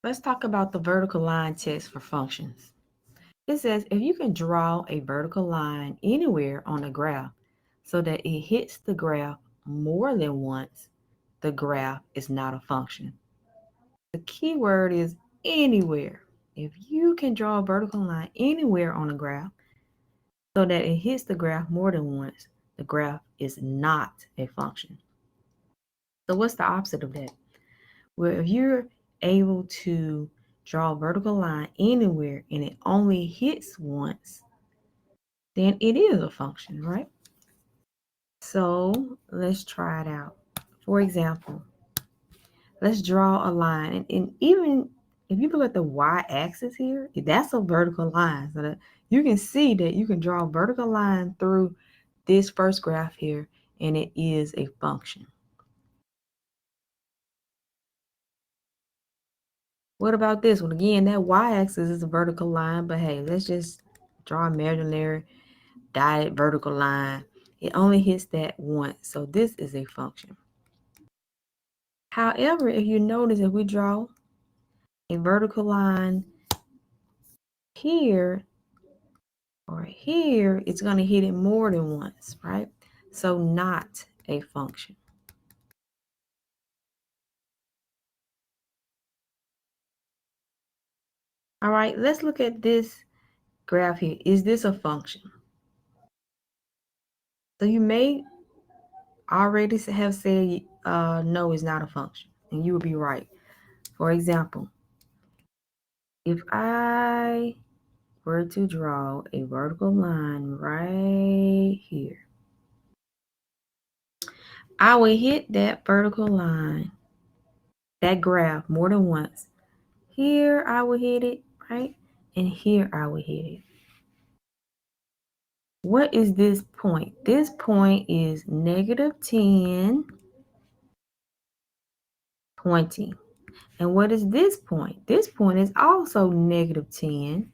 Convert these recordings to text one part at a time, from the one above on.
Let's talk about the vertical line test for functions. It says if you can draw a vertical line anywhere on a graph so that it hits the graph more than once, the graph is not a function. The key word is anywhere. If you can draw a vertical line anywhere on a graph so that it hits the graph more than once, the graph is not a function. So what's the opposite of that? Well, if you're able to draw a vertical line anywhere and it only hits once, then it is a function, right? So let's try it out. For example, let's draw a line. And even if you look at the y-axis here, that's a vertical line. So that you can see that you can draw a vertical line through this first graph here, and it is a function. What about this one? Again, that y-axis is a vertical line, but hey, let's just draw a imaginary dotted vertical line. It only hits that once, so this is a function. However, if you notice, if we draw a vertical line here or here, it's going to hit it more than once, right? So not a function. All right, let's look at this graph here. Is this a function? So you may already have said no, it's not a function, and you would be right. For example, if I were to draw a vertical line right here, I would hit that vertical line, that graph, more than once. Here I would hit it, right? And here I would hit it. What is this point? This point is -10, 20. And what is this point? This point is also -10,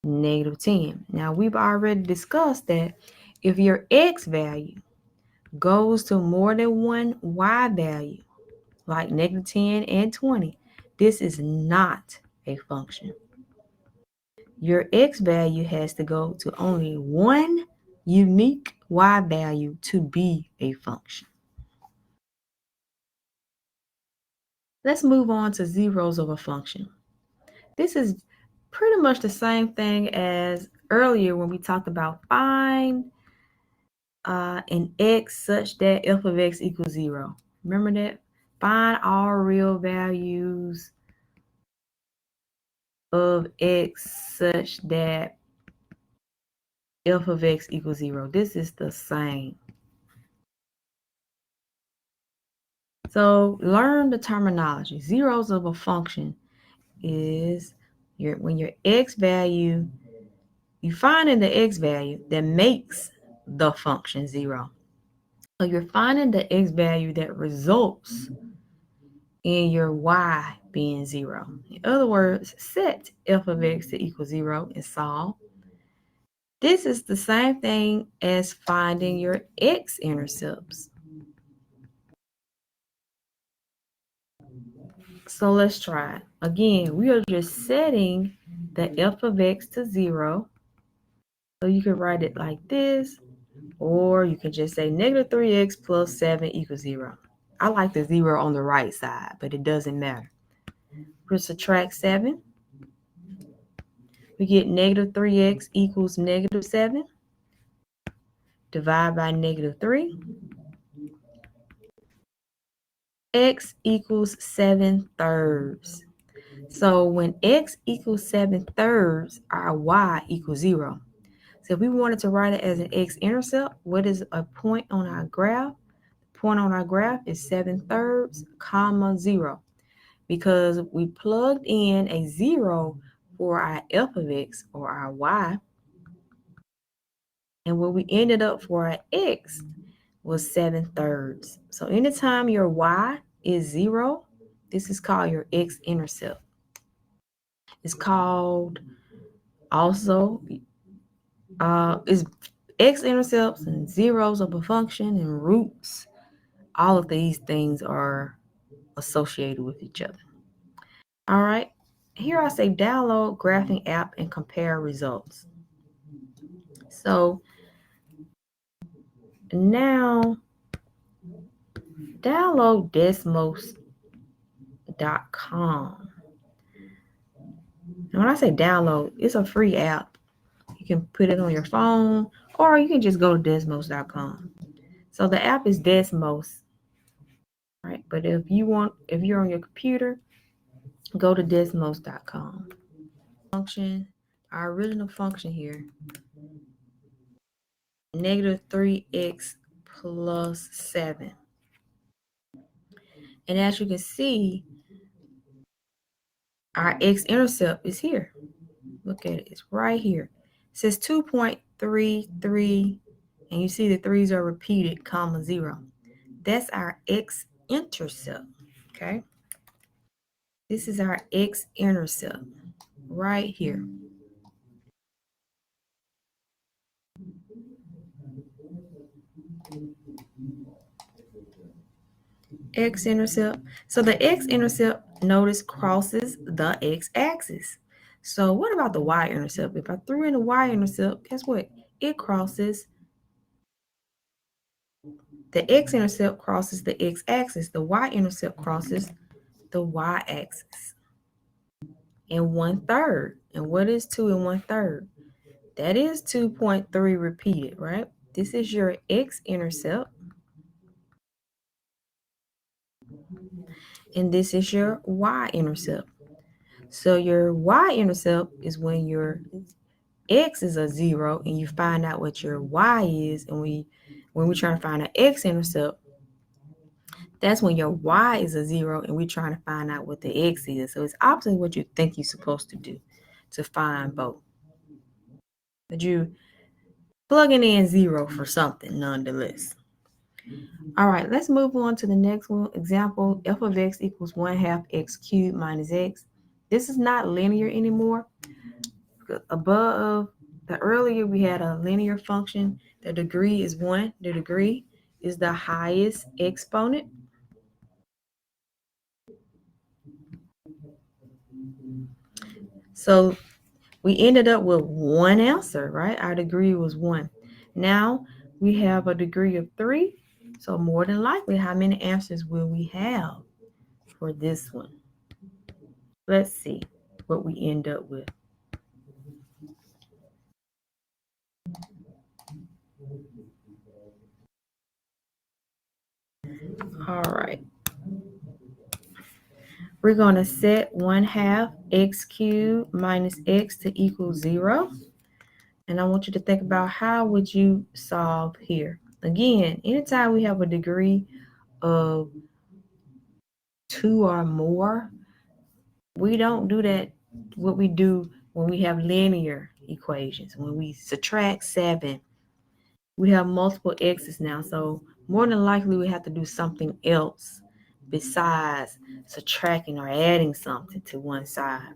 -10. Now, we've already discussed that if your x value goes to more than one y value, like -10 and 20, this is not a function. Your x value has to go to only one unique y value to be a function. Let's move on to zeros of a function. This is pretty much the same thing as earlier when we talked about find an x such that f of x equals 0. Remember that? Find all real values of x such that f of x equals 0. This is the same. So learn the terminology. Zeros of a function is when your x value, you find the x value that makes the function 0. So you're finding the x value that results in your y being 0. In other words, set f of x to equal 0 and solve. This is the same thing as finding your x-intercepts. So let's try it. Again, we are just setting the f of x to 0. So you can write it like this, or you can just say -3x plus 7 equals 0. I like the 0 on the right side, but it doesn't matter. We'll subtract 7. We get -3x equals -7. Divide by -3. X equals 7/3. So when x equals 7/3, our y equals 0. So if we wanted to write it as an x-intercept, what is a point on our graph? The point on our graph is 7/3, 0. Because we plugged in a 0 for our f of x or our y. And what we ended up for our x was 7/3. So anytime your y is 0, this is called your x-intercept. It's called also is x-intercepts and zeros of a function and roots. All of these things are associated with each other. All right. Here I say download graphing app and compare results. So now download desmos.com. And when I say download, it's a free app. You can put it on your phone or you can just go to desmos.com. So the app is Desmos, right? But if you're on your computer, go to desmos.com. Function, our original function here, negative 3x plus 7. And as you can see, our x-intercept is here. Look at it. It's right here. It says 2.33, and you see the threes are repeated, comma 0. That's our x-intercept, okay? This is our x-intercept right here. X-intercept. So the x-intercept, notice, crosses the x-axis. So what about the y-intercept? If I threw in the y-intercept, guess what? It crosses the x-intercept crosses the x-axis. The y-intercept crosses the y-axis in 1/3. And what is 2 and 1/3? That is 2.3 repeated, right? This is your x-intercept. And this is your y-intercept. So your y-intercept is when your x is a 0 and you find out what your y is. And when we're trying to find an x-intercept, that's when your y is a 0 and we're trying to find out what the x is. So it's opposite of what you think you're supposed to do to find both. But you plugging in 0 for something nonetheless. All right, let's move on to the next one. Example, f of x equals 1/2 x cubed minus x. This is not linear anymore. Above, the earlier we had a linear function. The degree is 1. The degree is the highest exponent. So we ended up with one answer, right? Our degree was 1. Now we have a degree of 3. So more than likely, how many answers will we have for this one? Let's see what we end up with. All right. We're going to set 1/2 x cubed minus x to equal 0. And I want you to think about how would you solve here. Again, anytime we have a degree of 2 or more, we don't do that what we do when we have linear equations. When we subtract 7, we have multiple x's now. So more than likely we have to do something else besides subtracting or adding something to one side.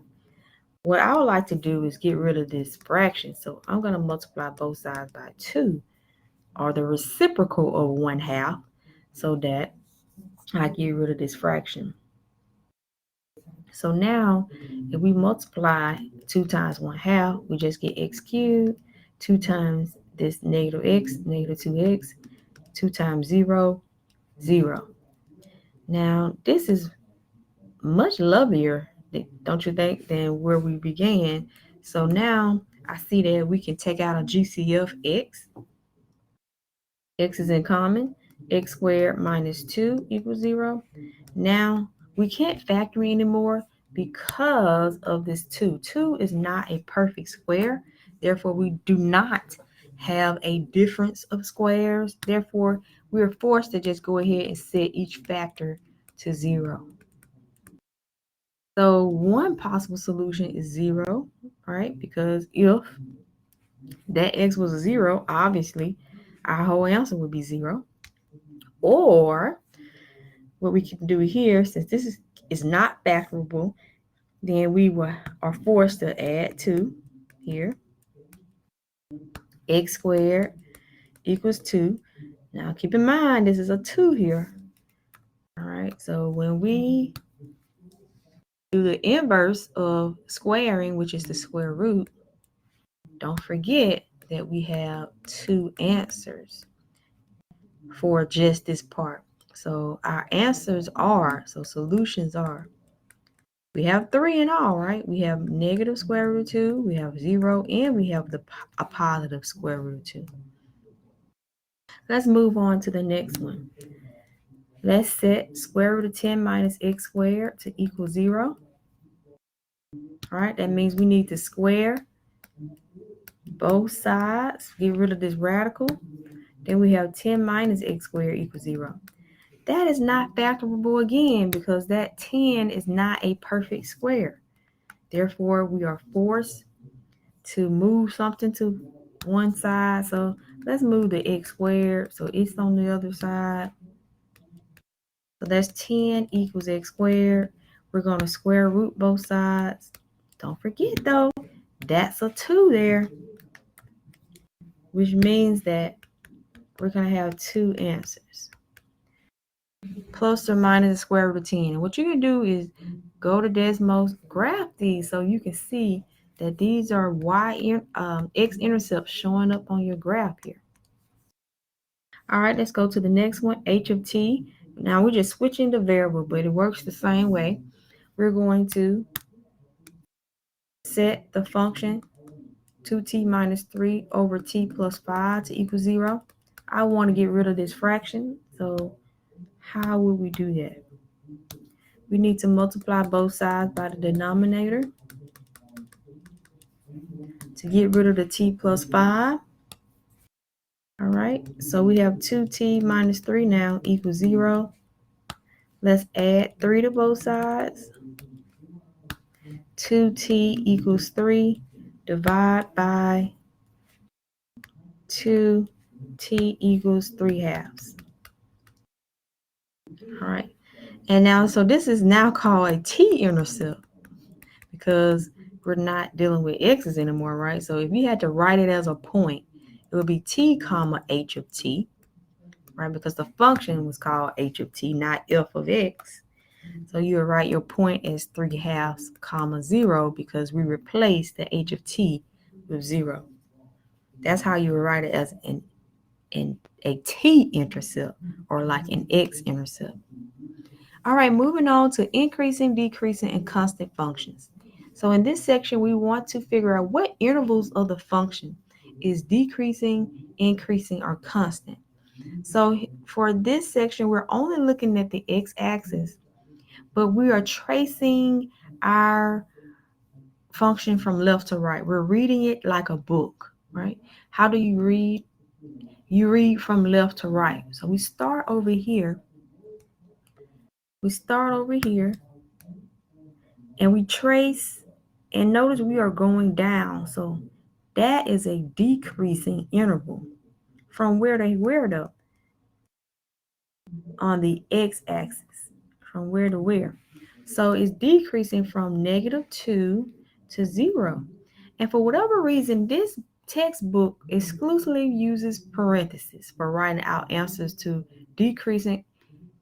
What I would like to do is get rid of this fraction. So I'm going to multiply both sides by 2, or the reciprocal of 1/2, so that I get rid of this fraction. So now if we multiply 2 times 1/2, we just get x cubed. 2 times this negative x, negative 2x. 2 times 0, 0. Now this is much lovelier, don't you think, than where we began. So now I see that we can take out a GCF x. X is in common. X squared minus 2 equals 0. Now we can't factor anymore because of this 2. 2 is not a perfect square. Therefore, we do not have a difference of squares. Therefore, we are forced to just go ahead and set each factor to 0. So one possible solution is 0, right? Because if that x was a 0, obviously our whole answer would be 0. Or what we can do here, since this is not factorable, then we are forced to add 2 here. X squared equals 2. Now keep in mind this is a 2 here. All right, so when we do the inverse of squaring, which is the square root, don't forget that we have two answers for just this part. So our answers are, so solutions are, we have three in all, right? We have negative square root 2, we have 0, and we have a positive square root 2. Let's move on to the next one. Let's set square root of 10 minus x squared to equal 0. All right, that means we need to square both sides, get rid of this radical. Then we have 10 minus x squared equals 0. That is not factorable again because that 10 is not a perfect square. Therefore, we are forced to move something to one side. So let's move the x squared. So it's on the other side. So that's 10 equals x squared. We're going to square root both sides. Don't forget though, that's a 2 there, which means that we're going to have two answers. Plus or minus the square root of 10. And what you can do is go to Desmos, graph these so you can see that these are x-intercepts showing up on your graph here. All right, let's go to the next one, h of t. Now we're just switching the variable, but it works the same way. We're going to set the function 2t minus 3 over t plus 5 to equal 0. I want to get rid of this fraction, so how would we do that? We need to multiply both sides by the denominator to get rid of the t plus 5. All right, so we have 2t minus 3 now equals 0. Let's add 3 to both sides. 2t equals 3. Divide by 2t equals 3 halves. All right, and now, so this is now called a t-intercept because we're not dealing with x's anymore, right? So if you had to write it as a point, it would be t comma h of t, right? Because the function was called h of t, not f of x. So you would write your point as 3 halves comma 0 because we replaced the h of t with 0. That's how you would write it as a t-intercept or like an x-intercept. All right, moving on to increasing, decreasing, and constant functions. So in this section, we want to figure out what intervals of the function is decreasing, increasing, or constant. So for this section, we're only looking at the x-axis, but we are tracing our function from left to right. We're reading it like a book, right? How do you read? You read from left to right. So we start over here. And we trace, and notice we are going down. So that is a decreasing interval. From where to where though? On the x-axis. From where to where? So it's decreasing from -2 to 0. And for whatever reason, this textbook exclusively uses parentheses for writing out answers to decreasing,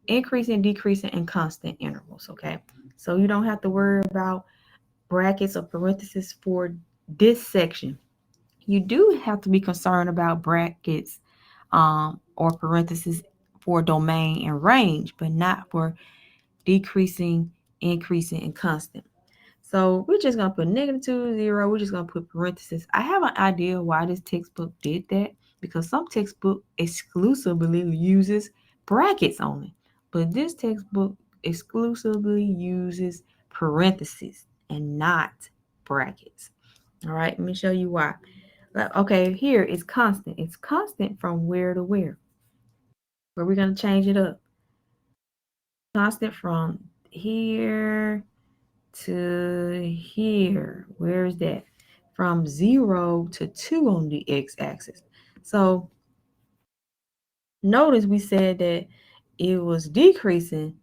increasing, decreasing, and constant intervals, okay? So you don't have to worry about brackets or parentheses for this section. You do have to be concerned about brackets or parentheses for domain and range, but not for decreasing, increasing, and constant. So we're just going to put -2 to 0. We're just going to put parentheses. I have an idea why this textbook did that, because some textbook exclusively uses brackets only, but this textbook exclusively uses parentheses and not brackets. All right, let me show you why. Okay, here it's constant. It's constant from where to where? Where we're going to change it up. Constant from here to here. Where is that? From 0 to 2 on the x-axis. So notice we said that it was decreasing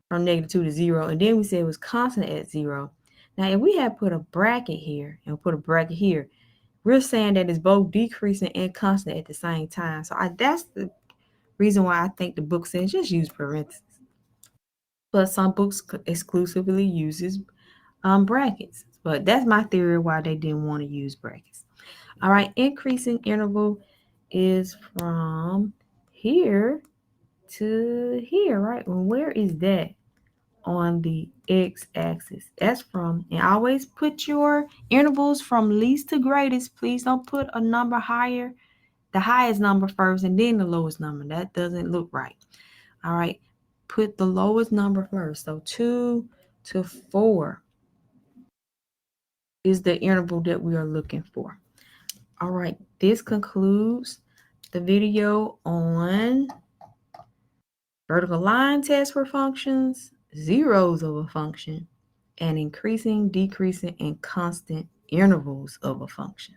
from -2 to 0, and then we said it was constant at 0. Now, if we had put a bracket here and put a bracket here, we're saying that it's both decreasing and constant at the same time. So that's the reason why I think the book says just use parentheses. but some books exclusively uses brackets. But that's my theory why they didn't want to use brackets. All right, increasing interval is from here to here, right? And where is that on the x-axis? That's from, and always put your intervals from least to greatest. Please don't put a number higher, the highest number first and then the lowest number. That doesn't look right. All right, put the lowest number first. So 2 to 4 is the interval that we are looking for. All right, this concludes the video on vertical line test for functions, zeros of a function, and increasing, decreasing, and constant intervals of a function.